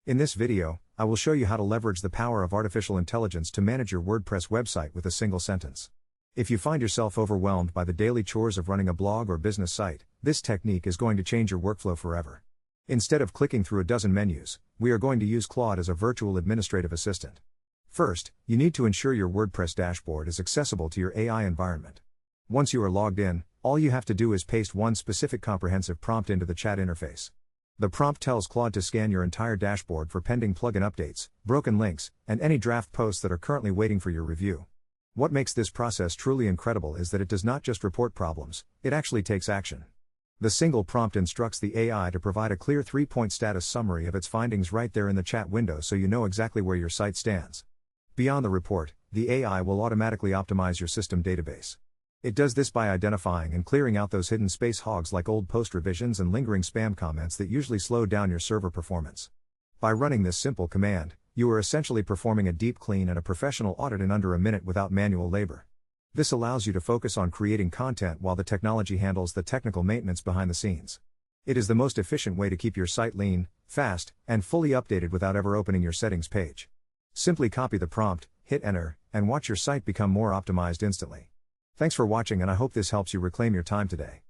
In this video, I will show you how to leverage the power of artificial intelligence to manage your WordPress website with a single sentence. If you find yourself overwhelmed by the daily chores of running a blog or business site, this technique is going to change your workflow forever. Instead of clicking through a dozen menus, we are going to use Claude as a virtual administrative assistant. First, you need to ensure your WordPress dashboard is accessible to your AI environment. Once you are logged in, all you have to do is paste one specific comprehensive prompt into the chat interface. The prompt tells Claude to scan your entire dashboard for pending plugin updates, broken links, and any draft posts that are currently waiting for your review. What makes this process truly incredible is that it does not just report problems, it actually takes action. The single prompt instructs the AI to provide a clear 3-point status summary of its findings right there in the chat window so you know exactly where your site stands. Beyond the report, the AI will automatically optimize your system database. It does this by identifying and clearing out those hidden space hogs like old post revisions and lingering spam comments that usually slow down your server performance. By running this simple command, you are essentially performing a deep clean and a professional audit in under a minute without manual labor. This allows you to focus on creating content while the technology handles the technical maintenance behind the scenes. It is the most efficient way to keep your site lean, fast, and fully updated without ever opening your settings page. Simply copy the prompt, hit enter, and watch your site become more optimized instantly. Thanks for watching, and I hope this helps you reclaim your time today.